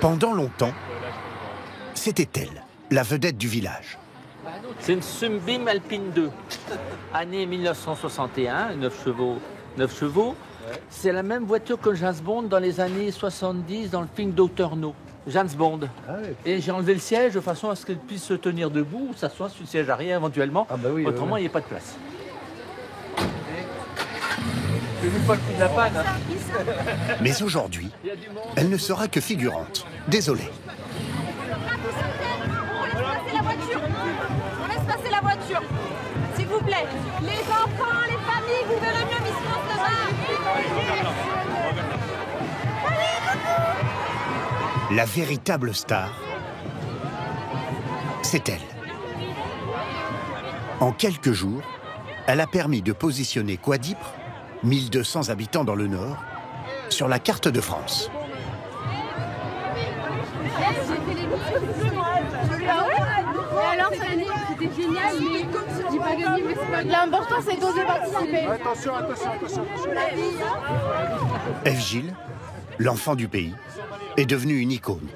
Pendant longtemps, c'était elle, la vedette du village. C'est une Sunbeam Alpine 2, année 1961, 9 chevaux. 9 chevaux. C'est la même voiture que James Bond dans les années 70 dans le film Dr No. James Bond. Ah oui. Et j'ai enlevé le siège de façon à ce qu'elle puisse se tenir debout ou s'asseoir sur le siège arrière éventuellement. Ah bah oui, autrement, il n'y a pas de place. J'ai vu pas le coup de la panne. Hein. Mais aujourd'hui, elle ne sera que figurante. Désolé. On laisse passer la voiture, s'il vous plaît. Les enfants, les familles, vous verrez mieux Miss France demain. La véritable star, c'est elle. En quelques jours, elle a permis de positionner Couadipre, 1200 habitants dans le Nord, sur la carte de France. Alors, ça veut dire que c'était génial, mais j'ai pas gagné, mais c'est pas grave. L'important, c'est d'oser participer. Attention. Ève Gilles, l'enfant du pays, est devenue une icône.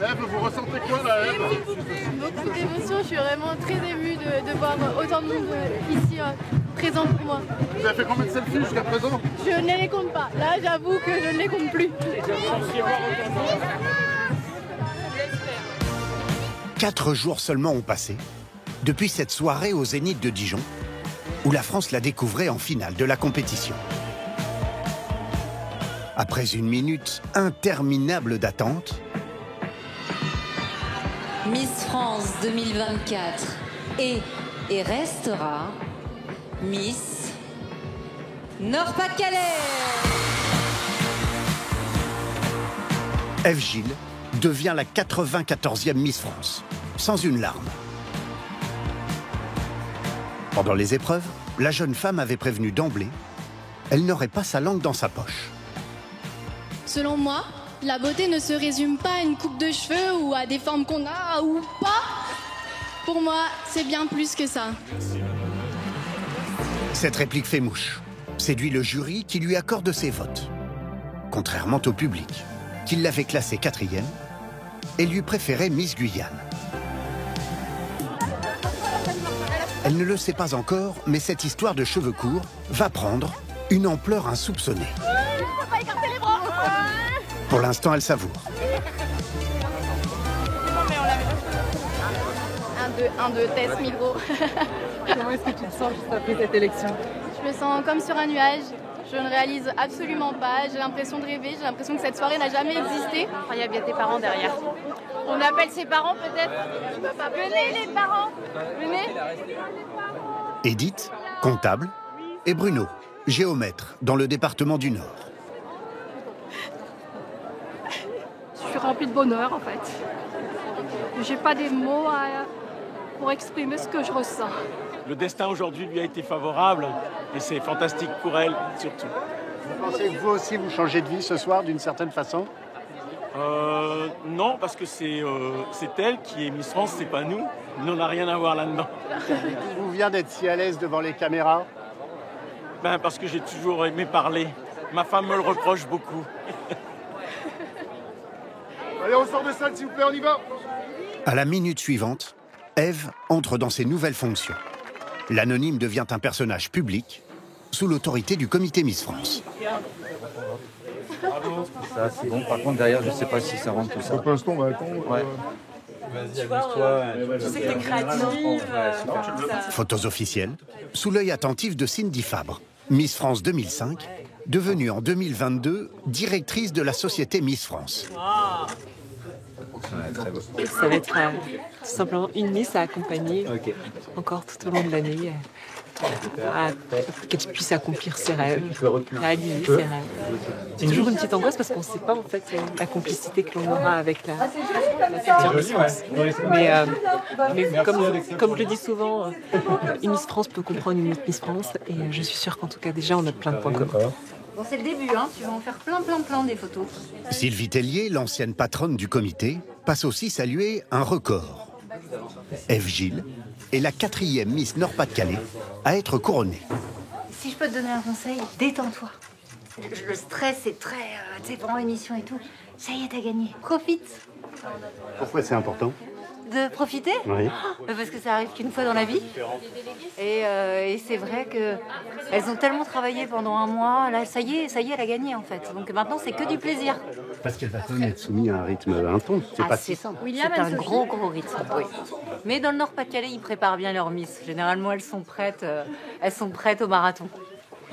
Ève, vous ressentez quoi là, Ève? Beaucoup d'émotions, je suis vraiment très émue de voir autant de monde ici présent pour moi. Vous avez fait combien de selfies jusqu'à présent? Je ne les compte pas. Là, j'avoue que je ne les compte plus. 4 jours seulement ont passé depuis cette soirée au Zénith de Dijon, où la France la découvrait en finale de la compétition. Après une minute interminable d'attente, Miss France 2024 est et restera Miss Nord-Pas-de-Calais. Ève Gilles devient la 94e Miss France, sans une larme. Pendant les épreuves, la jeune femme avait prévenu d'emblée, elle n'aurait pas sa langue dans sa poche. Selon moi, la beauté ne se résume pas à une coupe de cheveux ou à des formes qu'on a ou pas. Pour moi, c'est bien plus que ça. Cette réplique fait mouche, séduit le jury qui lui accorde ses votes. Contrairement au public, qui l'avait classée 4e et lui préférait Miss Guyane. Elle ne le sait pas encore, mais cette histoire de cheveux courts va prendre une ampleur insoupçonnée. Pour l'instant, elle savoure. 1, 2, test, micro. Comment est-ce que tu te sens juste après cette élection? Je me sens comme sur un nuage. Je ne réalise absolument pas. J'ai l'impression de rêver. J'ai l'impression que cette soirée n'a jamais existé. Il y a bien tes parents derrière. On appelle ses parents peut-être. Venez les parents. Venez. Edith, comptable, et Bruno, géomètre, dans le département du Nord. Je suis remplie de bonheur en fait. J'ai pas des mots pour exprimer ce que je ressens. Le destin aujourd'hui lui a été favorable et c'est fantastique pour elle surtout. Vous pensez que vous aussi vous changez de vie ce soir d'une certaine façon? Non, parce que c'est elle qui est Miss France, c'est pas nous. Nous, on n'a rien à voir là-dedans. D'où vous vient d'être si à l'aise devant les caméras? Parce que j'ai toujours aimé parler. Ma femme me le reproche beaucoup. Allez, on sort de salle s'il vous plaît, on y va. À la minute suivante, Ève entre dans ses nouvelles fonctions. L'anonyme devient un personnage public sous l'autorité du comité Miss France. Ça, c'est bon. Par contre, derrière, je ne sais pas si ça rentre tout ça. Pour l'instant, on va attendre. Ouais. Vas-y, amuse-toi. Je sais que t'es créative. Photos officielles, sous l'œil attentif de Cindy Fabre, Miss France 2005, devenue en 2022 directrice de la société Miss France. Ouais, très beau. Ça va être tout simplement une Miss à accompagner encore tout au long de l'année. Qu'elle puisse accomplir ses rêves, réaliser ses rêves. C'est toujours une petite angoisse parce qu'on ne sait pas en fait la complicité que l'on aura avec la future Miss France. Mais comme je le dis souvent, une Miss France peut comprendre une autre Miss France et je suis sûre qu'en tout cas déjà on a plein de points communs. Bon, c'est le début, hein. Tu vas en faire plein des photos. Sylvie Tellier, l'ancienne patronne du comité, passe aussi saluer un record. Ève Gilles est la 4e Miss Nord-Pas-de-Calais à être couronnée. Si je peux te donner un conseil, détends-toi. Le stress est très... tu sais, pendant l'émission et tout. Ça y est, t'as gagné. Profite. Pourquoi c'est important? De profiter? Oui. Parce que ça arrive qu'une fois dans la vie. Et c'est vrai qu'elles ont tellement travaillé pendant un mois. Là, ça y est, elle a gagné en fait. Donc maintenant, c'est que du plaisir. Parce qu'elle va quand même être soumise à un rythme intense. C'est pas si simple. C'est un gros rythme, oui. Mais dans le Nord-Pas-de-Calais, ils préparent bien leurs Miss. Généralement, elles sont prêtes au marathon.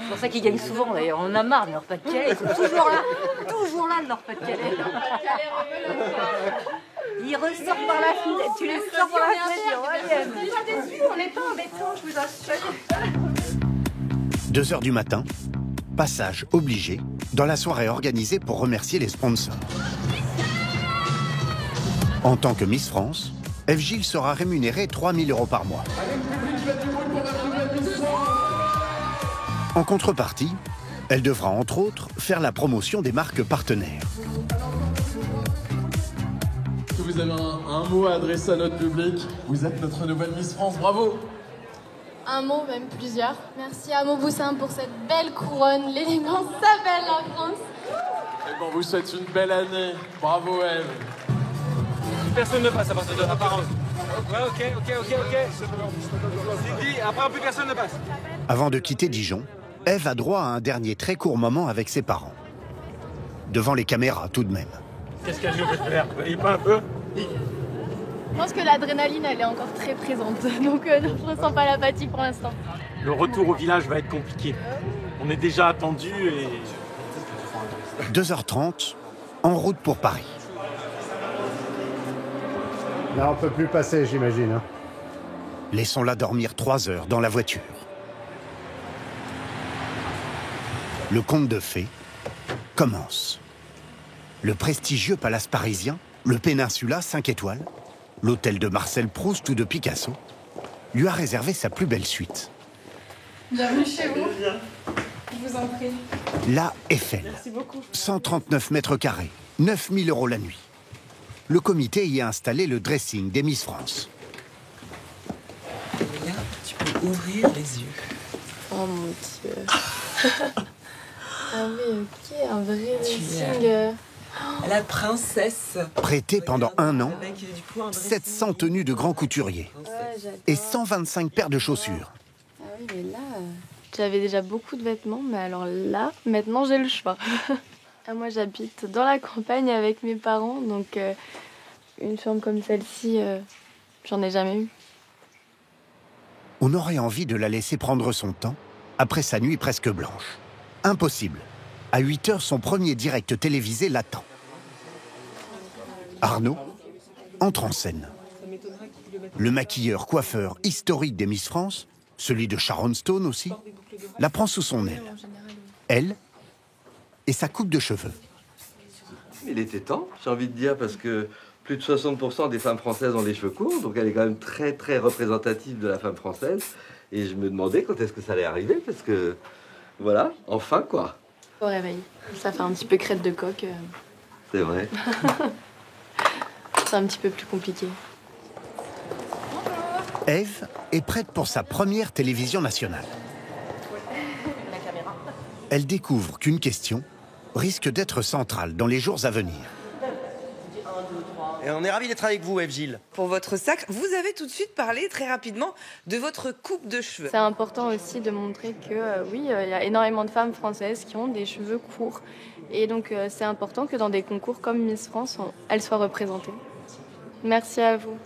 C'est pour ça qu'ils gagnent souvent d'ailleurs. On en a marre du Nord-Pas-de-Calais. Ils sont toujours là le Nord-Pas-de-Calais. Ils ressortent par la fenêtre. Tu les sors par la fenêtre, ils reviennent. On n'est pas déçus, on n'est pas embêtants, je vous assure. 2 heures du matin, passage obligé dans la soirée organisée pour remercier les sponsors. En tant que Miss France, Ève Gilles sera rémunérée 3 000 € par mois. En contrepartie, elle devra entre autres faire la promotion des marques partenaires. Est-ce que vous avez un mot à adresser à notre public? Vous êtes notre nouvelle Miss France, bravo! Un mot, même plusieurs. Merci à Mauboussin pour cette belle couronne. L'élégance s'appelle la France. Et bon, vous souhaite une belle année. Bravo, Ève. Personne ne passe à partir de la parole. Ouais, ok. C'est dit, après plus personne ne passe. Avant de quitter Dijon, Ève a droit à un dernier très court moment avec ses parents. Devant les caméras, tout de même. Qu'est-ce qu'elle veut faire? Il pas un peu? Je pense que l'adrénaline, elle est encore très présente. Donc, je ne ressens pas la fatigue pour l'instant. Le retour au village va être compliqué. On est déjà attendu et... 2h30, en route pour Paris. Là, on peut plus passer, j'imagine. Hein. Laissons-la dormir 3 heures dans la voiture. Le conte de fées commence. Le prestigieux palace parisien, le Péninsula 5 étoiles, l'hôtel de Marcel Proust ou de Picasso, lui a réservé sa plus belle suite. Bienvenue chez vous. Je vous en prie. La Eiffel. Merci beaucoup. 139 mètres carrés, 9 000 € la nuit. Le comité y a installé le dressing des Miss France. Là, tu peux ouvrir les yeux. Oh mon Dieu. Ah oui, ok, un vrai dressing. La princesse. Prêté pendant 1 an, Avec, du coup, un dressing. 700 tenues de grands couturiers et 125 paires de chaussures. Ah oui, mais là, j'avais déjà beaucoup de vêtements, mais alors là, maintenant j'ai le choix. Moi, j'habite dans la campagne avec mes parents, donc une chambre comme celle-ci, j'en ai jamais eu. On aurait envie de la laisser prendre son temps après sa nuit presque blanche. Impossible. À 8 heures, son premier direct télévisé l'attend. Arnaud entre en scène. Le maquilleur-coiffeur historique des Miss France, celui de Sharon Stone aussi, la prend sous son aile. Elle et sa coupe de cheveux. Il était temps, j'ai envie de dire, parce que plus de 60% des femmes françaises ont les cheveux courts, donc elle est quand même très très représentative de la femme française. Et je me demandais quand est-ce que ça allait arriver, parce que, voilà, enfin quoi. Au réveil, ça fait un petit peu crête de coq. C'est vrai. C'est un petit peu plus compliqué. Ève est prête pour sa première télévision nationale. Elle découvre qu'une question risque d'être centrale dans les jours à venir. Et on est ravis d'être avec vous, Ève Gilles. Pour votre sac, vous avez tout de suite parlé très rapidement de votre coupe de cheveux. C'est important aussi de montrer que oui, il y a énormément de femmes françaises qui ont des cheveux courts. Et donc c'est important que dans des concours comme Miss France, elles soient représentées. Merci à vous.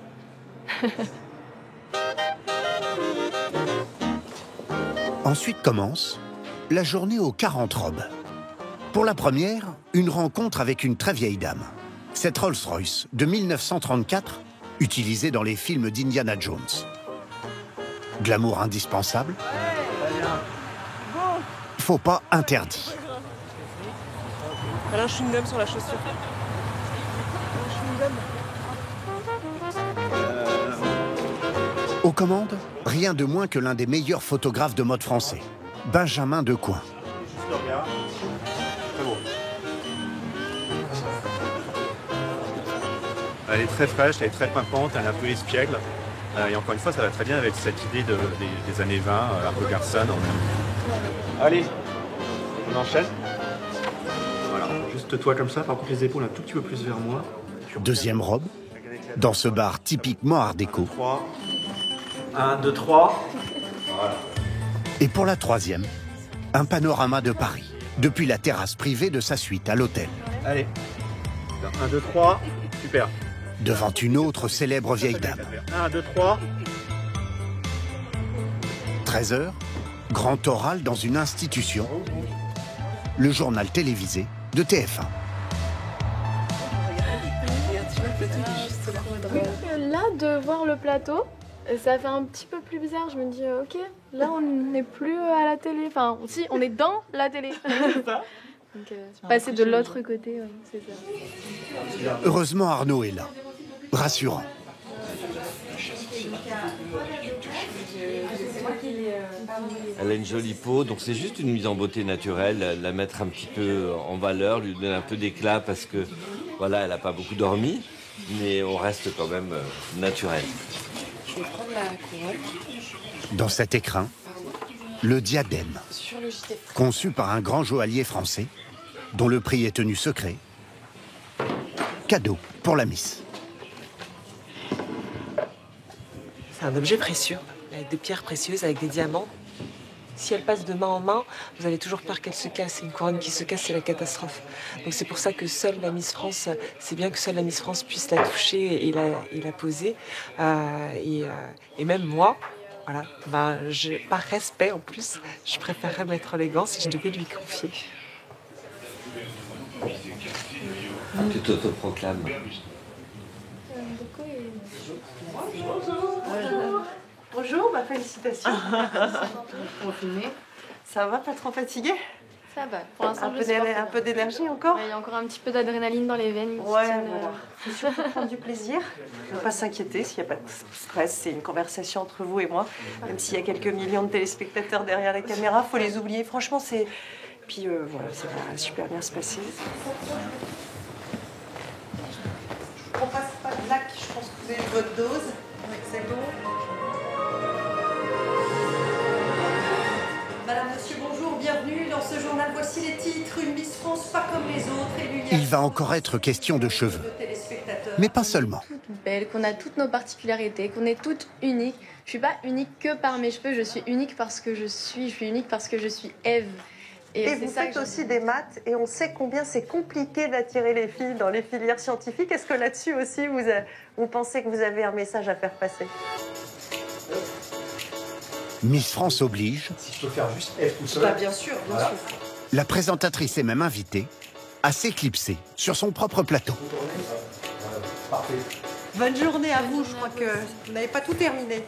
Ensuite commence la journée aux 40 robes. Pour la première, une rencontre avec une très vieille dame. Cette Rolls-Royce de 1934, utilisée dans les films d'Indiana Jones. Glamour indispensable. Faux pas interdit. Alors, chewing-gum sur la chaussure. Aux commandes, rien de moins que l'un des meilleurs photographes de mode français, Benjamin Decoing. Elle est très fraîche, elle est très pimpante, elle est un peu espiègle. Et encore une fois, ça va très bien avec cette idée des années 20, un peu Garçon. Allez, on enchaîne. Porte-toi comme ça, par contre les épaules un tout petit peu plus vers moi. Deuxième robe, dans ce bar typiquement art déco. 3. 1, 2, 3. Voilà. Et pour la troisième, un panorama de Paris, depuis la terrasse privée de sa suite à l'hôtel. Allez. 1, 2, 3. Super. Devant une autre célèbre vieille dame. 1, 2, 3. 13h, grand oral dans une institution. Le journal télévisé de TF1. Là, de voir le plateau, ça fait un petit peu plus bizarre. Je me dis, ok, là, on n'est plus à la télé. Enfin, si, on est dans la télé. Donc, passer de l'autre côté, ouais, c'est ça. Heureusement, Arnaud est là. Rassurant. Elle a une jolie peau, donc c'est juste une mise en beauté naturelle, la mettre un petit peu en valeur, lui donner un peu d'éclat parce que voilà, elle n'a pas beaucoup dormi, mais on reste quand même naturel. Je vais prendre la couronne. Dans cet écrin, le diadème, conçu par un grand joaillier français, dont le prix est tenu secret. Cadeau pour la Miss. C'est un objet précieux, avec des pierres précieuses, avec des diamants. Si elle passe de main en main, vous avez toujours peur qu'elle se casse. Une couronne qui se casse, c'est la catastrophe. Donc c'est pour ça que seule la Miss France, c'est bien que seule la Miss France puisse la toucher et la poser. Et même moi, voilà, par respect en plus, je préférerais mettre les gants si je devais lui confier. Tu t'autoproclames. Bonjour, félicitations. Pour filmer. Ça va, pas trop fatigué? Ça va. Pour l'instant, un peu d'énergie encore? Il y a encore un petit peu d'adrénaline dans les veines. Ouais, voilà. Faut surtout prendre du plaisir. Ne pas s'inquiéter s'il n'y a pas de stress. C'est une conversation entre vous et moi. Même s'il y a quelques millions de téléspectateurs derrière la caméra, faut les oublier. Franchement, c'est... Puis voilà, ça va super bien se passer. On passe pas de lac. Je pense que vous avez eu votre dose. C'est bon. Madame, monsieur, bonjour, bienvenue dans ce journal. Voici les titres. Une Miss France pas comme les autres. Élue Il va encore être question de cheveux. Mais pas seulement. Belle, qu'on a toutes nos particularités, qu'on est toutes uniques. Je suis pas unique que par mes cheveux, je suis unique parce que je suis unique parce que je suis Ève. Et vous faites aussi des maths, et on sait combien c'est compliqué d'attirer les filles dans les filières scientifiques. Est-ce que là-dessus aussi, vous pensez que vous avez un message à faire passer? Miss France oblige. Si je peux faire juste F tout seul. Bien sûr, bien sûr. La présentatrice est même invitée à s'éclipser sur son propre plateau. Parfait. Bonne journée à vous, je crois que vous n'avez pas tout terminé.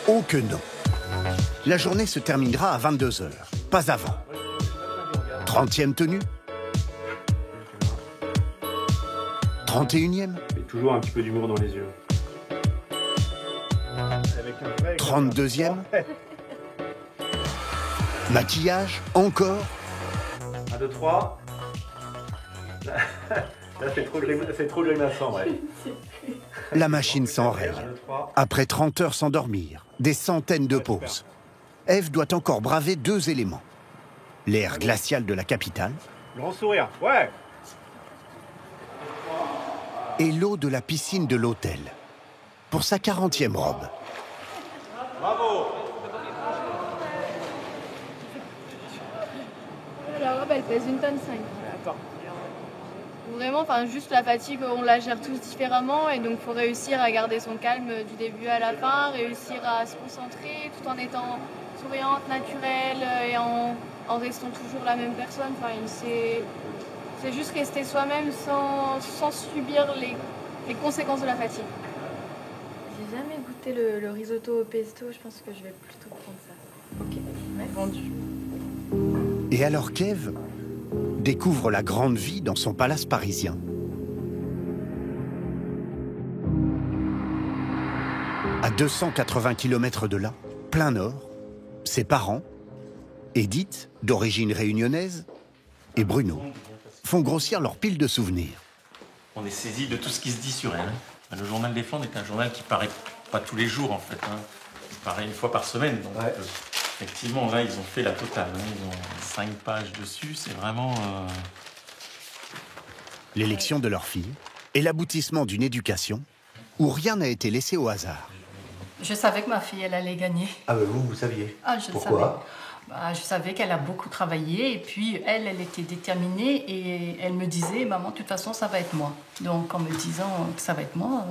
Oh que non. La journée se terminera à 22h, pas avant. 30e tenue. 31e. Et toujours un petit peu d'humour dans les yeux. 32e. Maquillage, encore. 1, 2, 3. Là, c'est trop grimaçant, ouais. La machine s'enraye. Après 30 heures sans dormir, des centaines de pauses. Ève doit encore braver 2 éléments. L'air glacial de la capitale. Grand sourire, ouais. Et l'eau de la piscine de l'hôtel. Pour sa 40e robe. Bravo. La robe, elle pèse 1,5 tonne. Vraiment, enfin, juste la fatigue, on la gère tous différemment et donc il faut réussir à garder son calme du début à la fin, réussir à se concentrer tout en étant souriante, naturelle et en restant toujours la même personne. Enfin, c'est juste rester soi-même sans subir les conséquences de la fatigue. J'ai jamais goûté le risotto au pesto, je pense que je vais plutôt prendre ça. Ok, vendu. Et alors qu'Ève découvre la grande vie dans son palace parisien. À 280 km de là, plein nord, ses parents, Edith, d'origine réunionnaise, et Bruno, font grossir leur pile de souvenirs. On est saisi de tout ce qui se dit sur elle. Le journal des Flandres est un journal qui paraît pas tous les jours en fait. Il paraît une fois par semaine. Donc, effectivement, là, ils ont fait la totale. Ils ont 5 pages dessus. C'est vraiment L'élection de leur fille est l'aboutissement d'une éducation où rien n'a été laissé au hasard. Je savais que ma fille, elle allait gagner. Ah ben vous saviez. Ah, je Pourquoi? Je savais qu'elle a beaucoup travaillé et puis elle était déterminée et elle me disait, maman, de toute façon, ça va être moi. Donc en me disant que ça va être moi,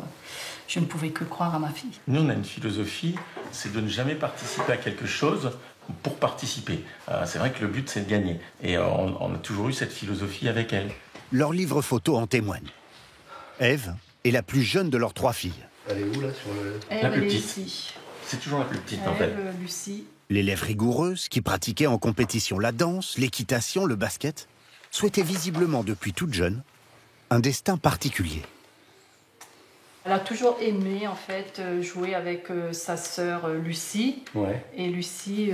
je ne pouvais que croire à ma fille. Nous, on a une philosophie, c'est de ne jamais participer à quelque chose pour participer. C'est vrai que le but, c'est de gagner. Et on a toujours eu cette philosophie avec elle. Leur livre photo en témoigne. Ève est la plus jeune de leurs 3 filles. Elle est où là sur le... La plus petite. Ici. C'est toujours la plus petite en fait. Lucie. L'élève rigoureuse qui pratiquait en compétition la danse, l'équitation, le basket, souhaitait visiblement depuis toute jeune un destin particulier. Elle a toujours aimé en fait jouer avec sa sœur Lucie. Ouais. Et Lucie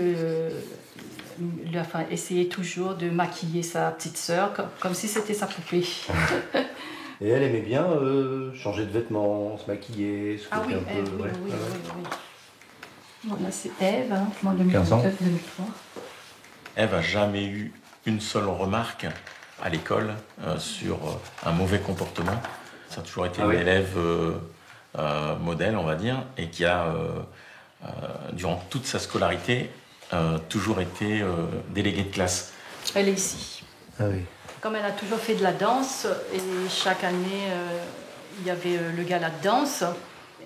essayait toujours de maquiller sa petite sœur comme si c'était sa poupée. Et elle aimait bien changer de vêtements, se maquiller, se Ah oui, un peu. oui. Bon, là c'est Ève, en 2009-2003. Ève n'a jamais eu une seule remarque à l'école sur un mauvais comportement. Ça a toujours été une élève modèle, on va dire, et qui a, durant toute sa scolarité, toujours été déléguée de classe. Elle est ici. Ah oui. Comme elle a toujours fait de la danse, et chaque année, il y avait le gala de danse,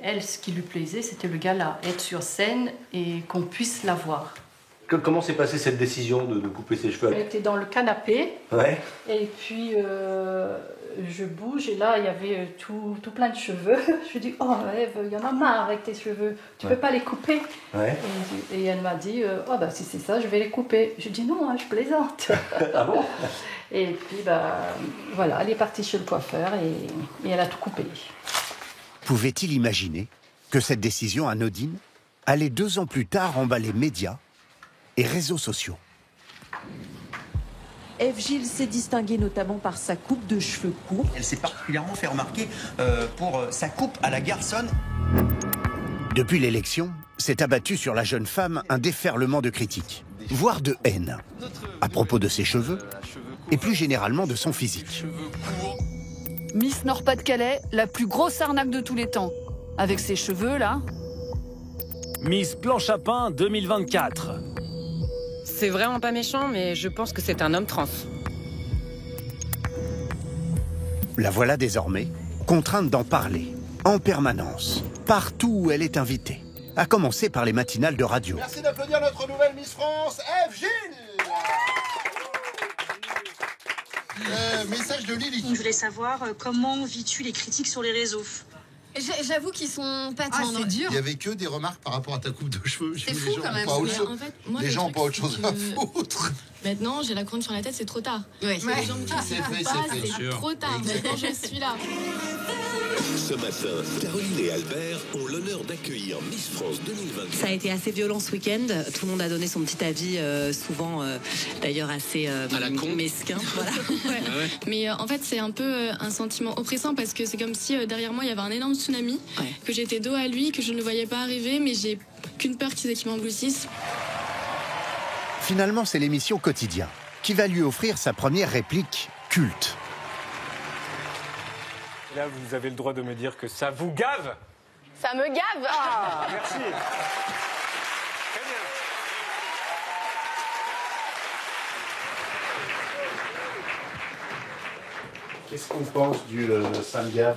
elle, ce qui lui plaisait, c'était le gala, être sur scène et qu'on puisse la voir. Comment s'est passée cette décision de couper ses cheveux? Elle était dans le canapé, ouais. Et puis je bouge, et là, il y avait tout plein de cheveux. Je lui dis, oh Ève, il y en a marre avec tes cheveux, tu peux pas les couper? Ouais. Et elle m'a dit, oh bah si c'est ça, je vais les couper. Je dis, non, hein, je plaisante. Ah bon? Et puis, voilà, elle est partie chez le coiffeur et elle a tout coupé. Pouvait-il imaginer que cette décision anodine allait 2 ans plus tard emballer médias et réseaux sociaux? Ève Gilles s'est distinguée notamment par sa coupe de cheveux courts. Elle s'est particulièrement fait remarquer pour sa coupe à la garçonne. Depuis l'élection, s'est abattu sur la jeune femme un déferlement de critiques, voire de haine, à propos de ses cheveux et plus généralement de son physique. Miss Nord-Pas-de-Calais, la plus grosse arnaque de tous les temps. Avec ses cheveux, là. Miss Planche à Pain 2024. C'est vraiment pas méchant, mais je pense que c'est un homme trans. La voilà désormais contrainte d'en parler, en permanence, partout où elle est invitée, à commencer par les matinales de radio. Merci d'applaudir notre nouvelle Miss France, Ève Gilles. Message de Lily. Je voulais savoir comment vis-tu les critiques sur les réseaux? J'avoue qu'ils sont pas tendres. C'est dur. Il y avait que des remarques par rapport à ta coupe de cheveux. C'est fou quand même. En fait, moi, les gens n'ont pas autre chose à foutre. Maintenant, j'ai la couronne sur la tête, c'est trop tard. Ouais. Les gens me disent c'est trop tard. Maintenant, je suis là. Ce matin, Caroline et Albert ont l'honneur d'accueillir Miss France 2024. Ça a été assez violent ce week-end. Tout le monde a donné son petit avis, souvent d'ailleurs assez mesquin. Voilà. Ouais. Ah ouais. Mais en fait, c'est un peu un sentiment oppressant parce que c'est comme si derrière moi, il y avait un énorme tsunami, que j'étais dos à lui, que je ne le voyais pas arriver, mais j'ai qu'une peur qu'il m'engloutisse. Finalement, c'est l'émission Quotidien qui va lui offrir sa première réplique culte. Là, vous avez le droit de me dire que ça vous gave. Ça me gave. Ah, merci. Très bien. Qu'est-ce qu'on pense du ça me gave?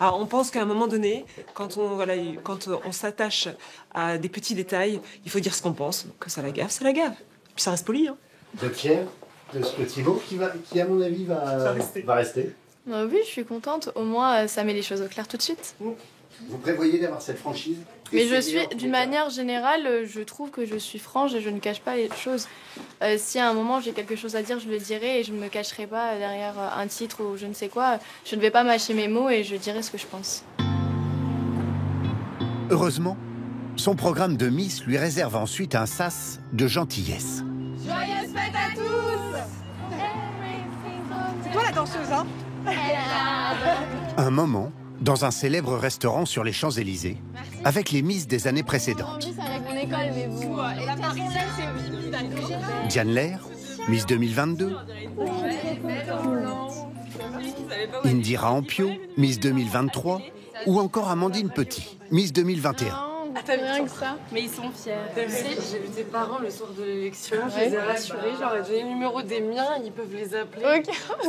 Alors, on pense qu'à un moment donné, quand on s'attache à des petits détails, il faut dire ce qu'on pense. Donc, que ça la gave, ça la gave. Puis ça reste poli. Hein. Vous êtes fier de ce petit mot qui, à mon avis, va rester? Oui, je suis contente. Au moins, ça met les choses au clair tout de suite. Vous prévoyez d'avoir cette franchise? Mais je suis, d'une manière générale, je trouve que je suis franche et je ne cache pas les choses. Si à un moment j'ai quelque chose à dire, je le dirai et je ne me cacherai pas derrière un titre ou je ne sais quoi. Je ne vais pas mâcher mes mots et je dirai ce que je pense. Heureusement, son programme de Miss lui réserve ensuite un sas de gentillesse. Joyeuse fête à tous! C'est toi la danseuse, hein? Un moment dans un célèbre restaurant sur les Champs-Élysées, avec les Miss des années précédentes. Avec mon école, mais vous... Et la parisienne, c'est... Diane Lair, Miss 2022. Indira Ampio, Miss 2023, ou encore Amandine Petit, Miss 2021. Rien que ça. Mais ils sont fiers. J'ai vu tes parents le soir de l'élection, je les ai rassurés, je leur ai donné le numéro des miens, ils peuvent les appeler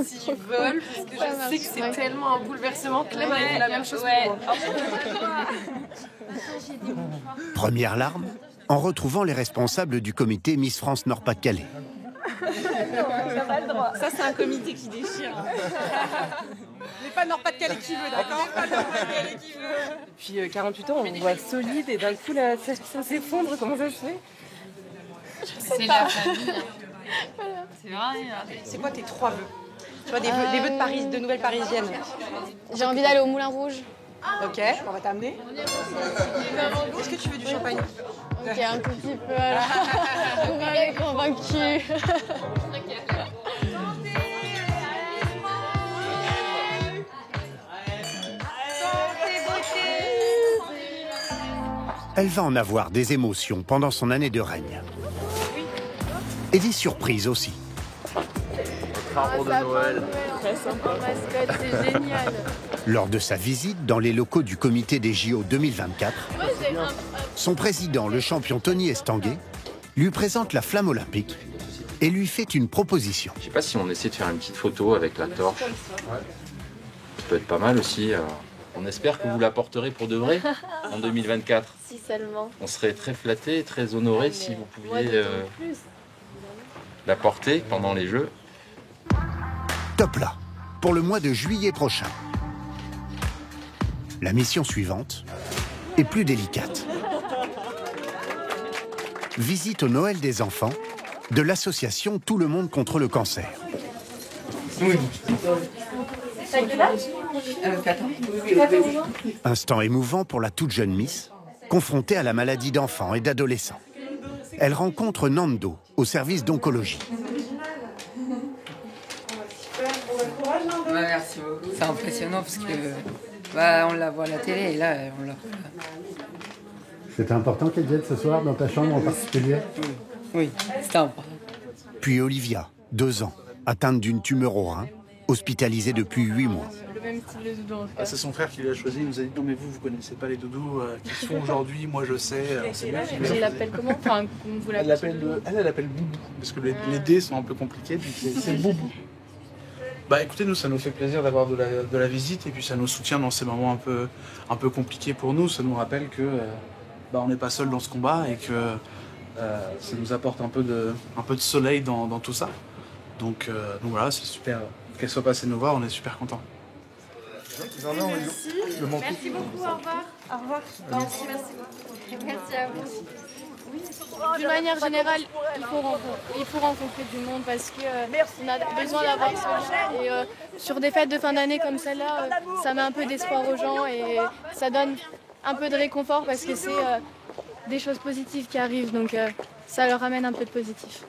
s'ils veulent, parce que je sais que c'est tellement un bouleversement. Clem a fait la même chose pour moi. Première larme, en retrouvant les responsables du comité Miss France Nord-Pas-de-Calais. Ça, c'est un comité qui déchire. Mais pas Nord-Pas-de-Calais qui veut, d'accord? Pas Nord-Pas-de-Calais qui veut. Depuis 48 ans, on voit solide et d'un coup, là, ça s'effondre. Comment ça se fait? C'est la famille. C'est vrai. C'est quoi tes 3 vœux? Tu vois, des vœux de Paris, de nouvelles parisiennes. J'ai envie d'aller au Moulin Rouge. Ok, on va t'amener. Est-ce que tu veux du champagne? Ok, un tout petit peu. Vous m'avez convaincu. Elle va en avoir des émotions pendant son année de règne. Et des surprises aussi. Notre arbre de Noël. Mascotte, c'est génial. Lors de sa visite dans les locaux du comité des JO 2024, son président, le champion Tony Estanguet, lui présente la flamme olympique et lui fait une proposition. Je sais pas si on essaie de faire une petite photo avec la torche. Ça peut être pas mal aussi. On espère que vous la porterez pour de vrai en 2024. Si seulement. On serait très flattés et très honorés si vous pouviez la porter pendant les Jeux. Top là, pour le mois de juillet prochain. La mission suivante est plus délicate. Visite au Noël des enfants de l'association Tout le monde contre le cancer. Oui. Instant émouvant pour la toute jeune Miss, confrontée à la maladie d'enfants et d'adolescents. Elle rencontre Nando au service d'oncologie. Ouais, merci beaucoup. C'est impressionnant parce que on la voit à la télé et là on la voit. C'était important qu'elle vienne ce soir dans ta chambre en particulier? Oui, c'était important. Puis Olivia, 2 ans, atteinte d'une tumeur au rein, hospitalisée depuis 8 mois. Le même style de doudou en fait. C'est son frère qui l'a choisi, il nous a dit non mais vous connaissez pas les doudous qui se font aujourd'hui, moi je sais. Je l'appelle comment? Enfin, vous elle l'appelle Boubou, parce que les dés sont un peu compliqués, donc c'est Boubou. Bah écoutez, nous ça nous fait plaisir d'avoir de la visite et puis ça nous soutient dans ces moments un peu compliqués pour nous. Ça nous rappelle que on n'est pas seul dans ce combat et que ça nous apporte un peu de soleil dans tout ça. Donc voilà, c'est super qu'elle soit passée nous voir, on est super contents. Merci. Merci beaucoup, au revoir. Au revoir. Merci à vous. D'une manière générale, il faut rencontrer du monde parce qu'on a besoin d'avoir ce lien. Et sur des fêtes de fin d'année comme celle-là, ça met un peu d'espoir aux gens et ça donne un peu de réconfort parce que c'est des choses positives qui arrivent. Donc ça leur amène un peu de positif.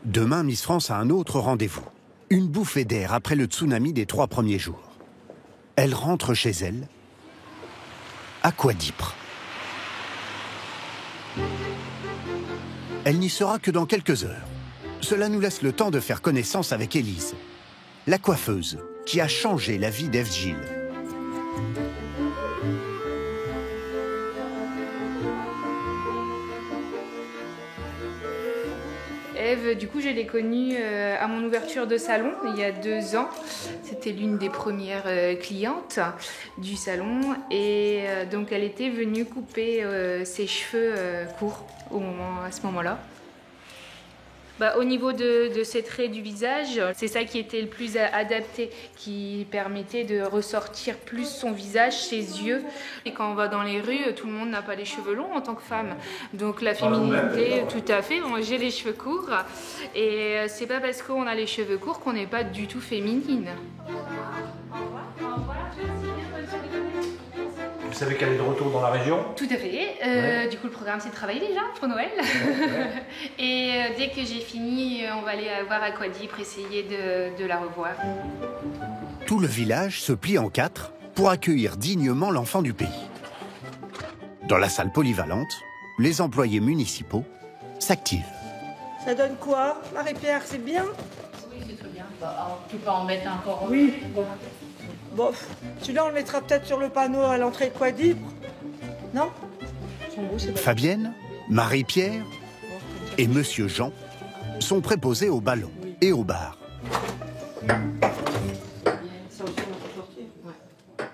Demain, Miss France a un autre rendez-vous. Une bouffée d'air après le tsunami des 3 premiers jours. Elle rentre chez elle, à Quadipre. Elle n'y sera que dans quelques heures. Cela nous laisse le temps de faire connaissance avec Élise, la coiffeuse qui a changé la vie d'Ève Gilles. Ève, du coup, je l'ai connue à mon ouverture de salon il y a 2 ans. C'était l'une des premières clientes du salon et donc elle était venue couper ses cheveux courts à ce moment-là. Au niveau de ses traits du visage, c'est ça qui était le plus adapté, qui permettait de ressortir plus son visage, ses yeux. Et quand on va dans les rues, tout le monde n'a pas les cheveux longs en tant que femme. Donc la féminité, tout à fait, j'ai les cheveux courts. Et c'est pas parce qu'on a les cheveux courts qu'on n'est pas du tout féminine. Vous savez qu'elle est de retour dans la région? Tout à fait. Du coup, le programme, c'est de travailler déjà pour Noël. Et dès que j'ai fini, on va aller voir à Quadipre, essayer de la revoir. Tout le village se plie en 4 pour accueillir dignement l'enfant du pays. Dans la salle polyvalente, les employés municipaux s'activent. Ça donne quoi, Marie-Pierre? C'est bien? Oui, c'est très bien. Tu peux en mettre encore. Oui. Bon, celui-là, on le mettra peut-être sur le panneau à l'entrée de Quadipre. Non? Fabienne, Marie-Pierre et Monsieur Jean sont préposés au ballon et au bar.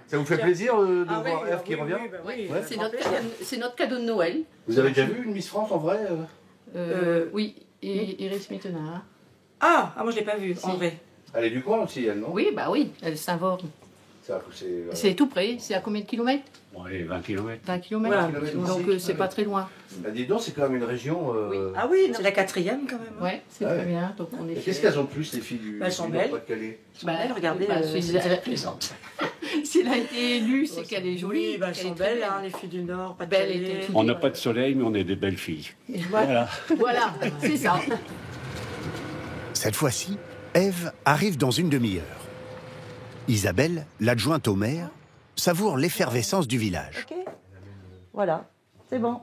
Ça vous fait plaisir de voir Ève qui revient? Oui. C'est notre cadeau de Noël. Vous avez déjà vu une Miss France en vrai? Oui, et Iris Mittenard. Ah, moi je l'ai pas vue en vrai. Elle est du coin aussi, elle, non? Oui, bah oui, elle est Saint-Vorme. C'est tout près, c'est à combien de kilomètres? Oui, 20 km. 20 km, voilà. Donc c'est pas très loin. Bah, dis donc, c'est quand même une région... Ah oui, c'est la 4e quand même. Ouais, c'est très bien. Donc on est qu'est-ce qu'elles ont de plus, les filles du elles sont belles. Pas-de-Calais? Regardez, si elle a été élue, c'est qu'elle est jolie. Oui, elles sont belles, les filles du Nord, Pas-de-Calais. On n'a pas de soleil, mais on est des belles filles. Voilà, c'est ça. Cette fois-ci, Ève arrive dans une demi-heure. Isabelle, l'adjointe au maire, savoure l'effervescence du village. Ok. Voilà, c'est bon.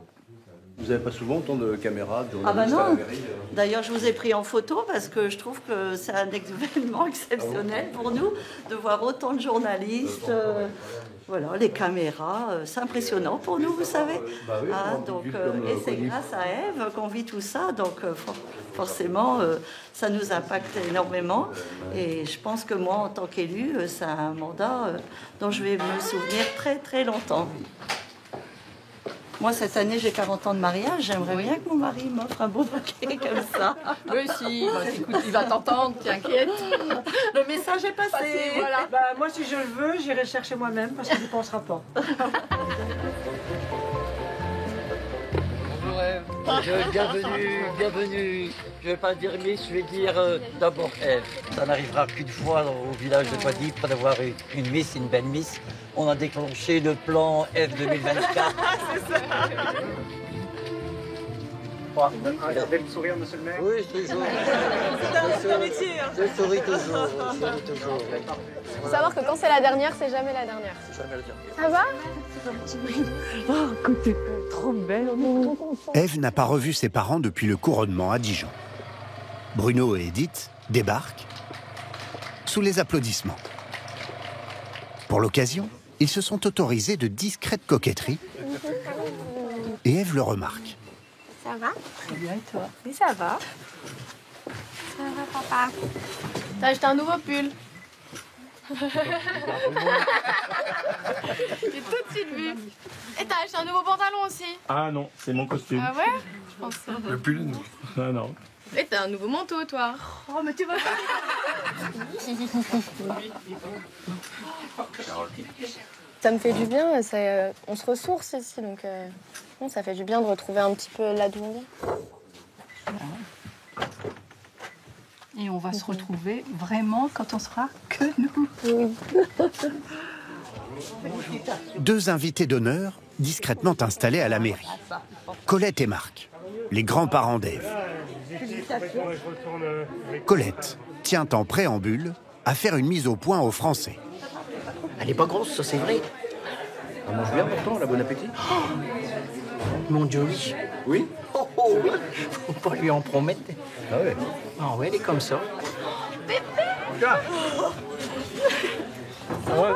Vous n'avez pas souvent autant de caméras, de journalistes à la mairie? D'ailleurs, je vous ai pris en photo parce que je trouve que c'est un événement exceptionnel pour nous de voir autant de journalistes. Voilà, les caméras, c'est impressionnant pour nous, vous savez. Et c'est grâce à Ève qu'on vit tout ça, donc forcément, ça nous impacte énormément. Et je pense que moi, en tant qu'élue, c'est un mandat dont je vais me souvenir très très longtemps. Moi, cette année, j'ai 40 ans de mariage. J'aimerais bien que mon mari m'offre un beau paquet comme ça. Oui, si, écoute, il va t'entendre, t'inquiète. Le message est passé. Voilà. Moi, si je le veux, j'irai chercher moi-même parce qu'il n'y pensera pas. Bonjour Ève. Bienvenue. Je ne vais pas dire Miss, je vais dire d'abord Ève. Ça n'arrivera qu'une fois au village de Quadipre d'avoir une Miss, une belle Miss. On a déclenché le plan Ève 2024. C'est ça. Vous avez le sourire, monsieur le maire? Oui, toujours. C'est un métier. Je souris toujours. Il faut savoir que quand c'est la dernière, c'est jamais la dernière. Ça va? Oh, écoutez, trop belle. Ève n'a pas revu ses parents depuis le couronnement à Dijon. Bruno et Edith débarquent sous les applaudissements. Pour l'occasion, ils se sont autorisés de discrètes coquetteries et Ève le remarque. Ça va? Très bien, et toi? Oui, ça va. Ça va, papa. T'as acheté un nouveau pull. J'ai tout de suite vu. Et t'as acheté un nouveau pantalon aussi. Ah non, c'est mon costume. Ah ouais? Je pense ça. Le pull, non. Ah non. Et t'as un nouveau manteau, toi. Oh, mais tu vas pas. Ça me fait du bien, on se ressource ici, donc ça fait du bien de retrouver un petit peu là d'où on vient. Et on va se retrouver vraiment quand on sera que nous. Oui. Deux invités d'honneur discrètement installés à la mairie. Colette et Marc, les grands-parents d'Ève. Colette tient en préambule à faire une mise au point aux Français. Elle n'est pas grosse, ça c'est vrai. On mange bien pourtant, la bon appétit. Oh, mon Dieu, oui. Oui? Oh oui. Faut pas lui en promettre. Ah ouais? Ah ouais, elle est comme ça. Ça va?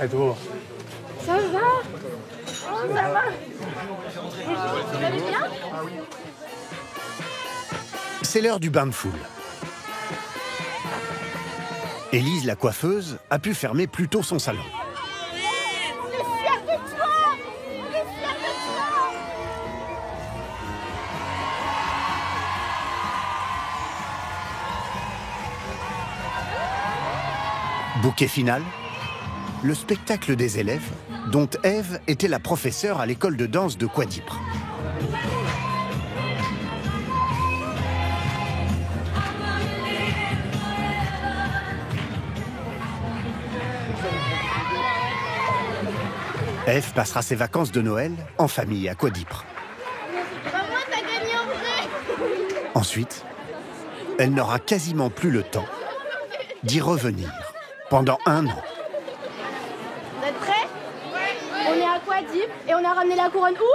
Et toi? Ça va? Oh, ça va? Vous allez bien? C'est l'heure du bain de foule. Élise, la coiffeuse, a pu fermer plus tôt son salon. Bouquet final, le spectacle des élèves, dont Ève était la professeure à l'école de danse de Quadipre. Ève passera ses vacances de Noël en famille à Quadipre. Maman, t'as gagné en vrai. Ensuite, elle n'aura quasiment plus le temps d'y revenir pendant 1 an. Vous êtes prêts? On est à Quadipre et on a ramené la couronne où?